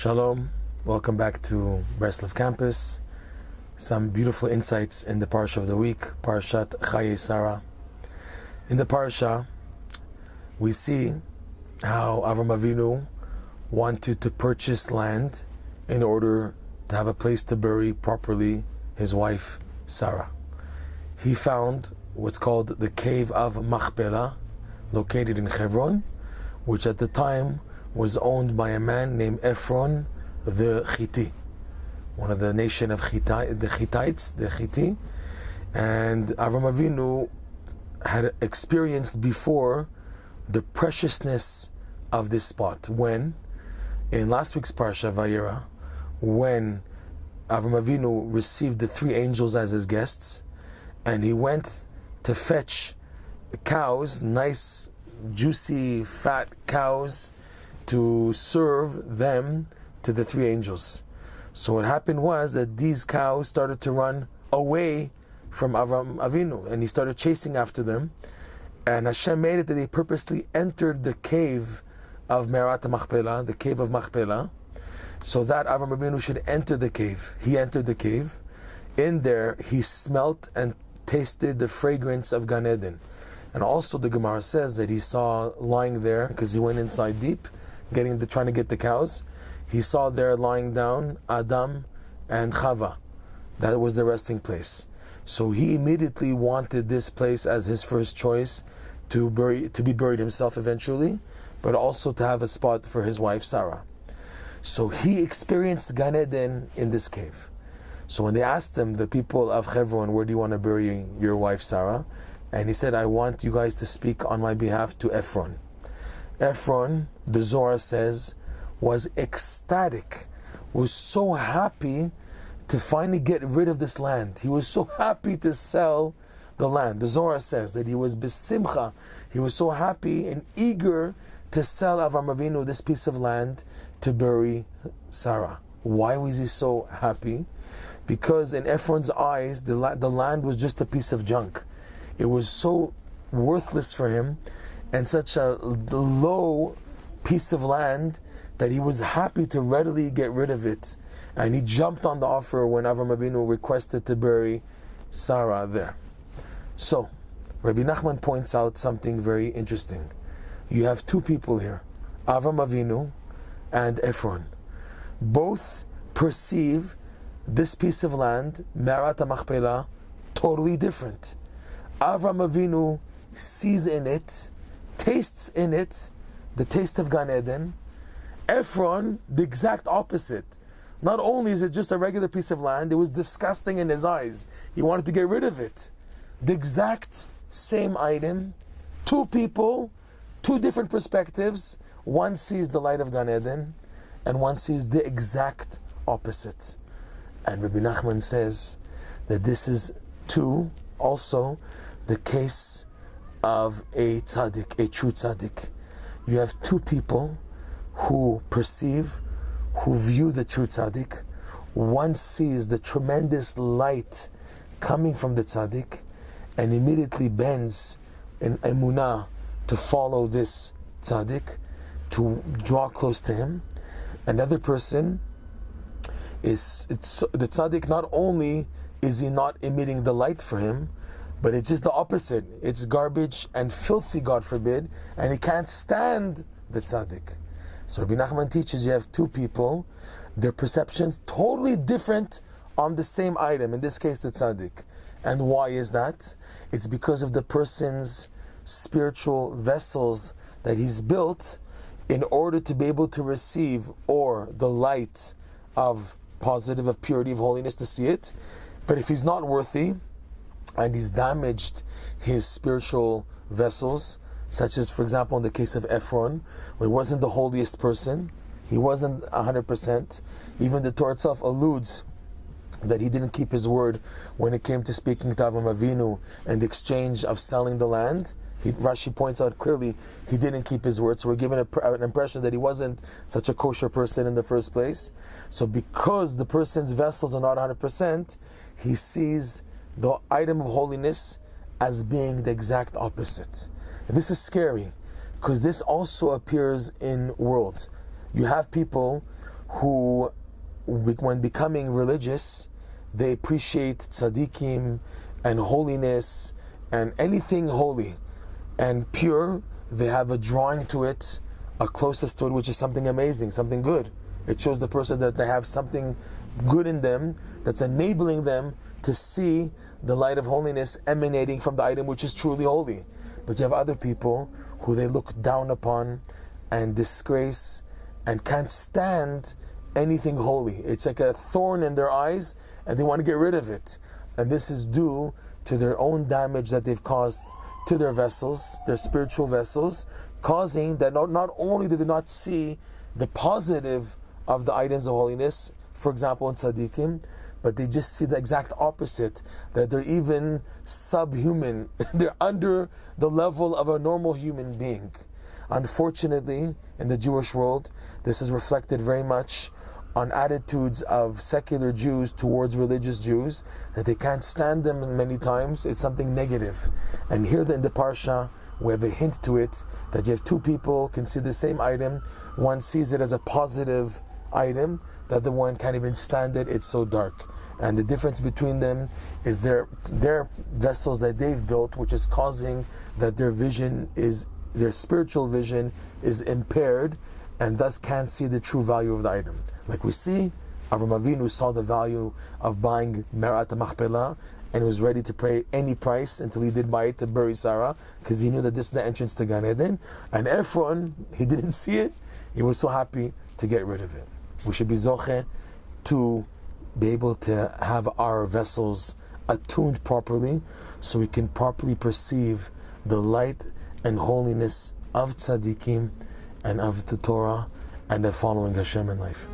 Shalom, welcome back to Breslov campus. Some beautiful insights in the parsha of the week, Parshat Chayei Sarah. In the parsha, we see how Avram Avinu wanted to purchase land in order to have a place to bury properly his wife Sarah. He found what's called the cave of Machpelah, located in Hebron, which at the time was owned by a man named Ephron the Chiti, one of the nation of the Hittites, the Chiti. And Avram Avinu had experienced before the preciousness of this spot when, in last week's parsha Vayera, when Avram Avinu received the three angels as his guests, and he went to fetch cows, nice, juicy, fat cows, to serve them to the three angels. So what happened was that these cows started to run away from Avram Avinu, and he started chasing after them. And Hashem made it that they purposely entered the cave of Me'arat Machpelah, the cave of Machpelah, so that Avram Avinu should enter the cave. He entered the cave. In there, he smelt and tasted the fragrance of Gan Eden. And also the Gemara says that he saw lying there, because he went inside deep, trying to get the cows. He saw there lying down Adam and Chava. That was the resting place. So he immediately wanted this place as his first choice to be buried himself eventually, but also to have a spot for his wife Sarah. So he experienced Gan Eden in this cave. So when they asked him, the people of Hebron, where do you want to bury your wife Sarah? And he said, I want you guys to speak on my behalf to Ephron. Ephron, the Zohar says, was ecstatic, was so happy to finally get rid of this land. He was so happy to sell the land. The Zohar says that he was besimcha, he was so happy and eager to sell Avram Avinu this piece of land to bury Sarah. Why was he so happy? Because in Ephron's eyes, the land was just a piece of junk. It was so worthless for him, and such a low piece of land, that he was happy to readily get rid of it. And he jumped on the offer when Avram Avinu requested to bury Sarah there. So, Rabbi Nachman points out something very interesting. You have two people here, Avram Avinu and Ephron. Both perceive this piece of land, Me'arat Machpelah, totally different. Avram Avinu sees in it, tastes in it, the taste of Gan Eden. Ephron, the exact opposite. Not only is it just a regular piece of land, it was disgusting in his eyes. He wanted to get rid of it. The exact same item, two people, two different perspectives. One sees the light of Gan Eden, and one sees the exact opposite. And Rabbi Nachman says that this is too also the case of a tzaddik, a true tzaddik. You have two people who perceive, who view the true tzaddik. One sees the tremendous light coming from the tzaddik and immediately bends in emunah to follow this tzaddik, to draw close to him. Another person is, the tzaddik, not only is he not emitting the light for him, but it's just the opposite. It's garbage and filthy, God forbid, and he can't stand the tzaddik. So Rabbi Nachman teaches you have two people, their perceptions totally different on the same item, in this case the tzaddik. And why is that? It's because of the person's spiritual vessels that he's built in order to be able to receive or the light of positive, of purity, of holiness, to see it. But if he's not worthy, and he's damaged his spiritual vessels, such as, for example, in the case of Ephron, where he wasn't the holiest person, he wasn't 100%. Even the Torah itself alludes that he didn't keep his word when it came to speaking to Avram Avinu and the exchange of selling the land. Rashi points out clearly he didn't keep his word, so we're given an impression that he wasn't such a kosher person in the first place. So because the person's vessels are not 100%, he sees the item of holiness as being the exact opposite. And this is scary, because this also appears in world. You have people who, when becoming religious, they appreciate tzaddikim and holiness and anything holy and pure. They have a drawing to it, a closeness to it, which is something amazing, something good. It shows the person that they have something good in them that's enabling them to see the light of holiness emanating from the item which is truly holy. But you have other people who they look down upon and disgrace and can't stand anything holy. It's like a thorn in their eyes and they want to get rid of it. And this is due to their own damage that they've caused to their vessels, their spiritual vessels, causing that not only do they not see the positive of the items of holiness, for example in tzaddikim, but they just see the exact opposite, that they're even subhuman. They're under the level of a normal human being. Unfortunately, in the Jewish world, this is reflected very much on attitudes of secular Jews towards religious Jews, that they can't stand them many times. It's something negative. And here in the parsha, we have a hint to it, that you have two people can see the same item. One sees it as a positive item, the other one can't even stand it, it's so dark. And the difference between them is their vessels that they've built, which is causing that their spiritual vision is impaired, and thus can't see the true value of the item. Like we see, Avraham Avinu saw the value of buying Me'at Machpelah, and he was ready to pay any price until he did buy it to bury Sarah, because he knew that this is the entrance to Gan Eden. And Ephron, he didn't see it, he was so happy to get rid of it. We should be zoche to be able to have our vessels attuned properly, so we can properly perceive the light and holiness of tzaddikim and of the Torah and of following Hashem in life.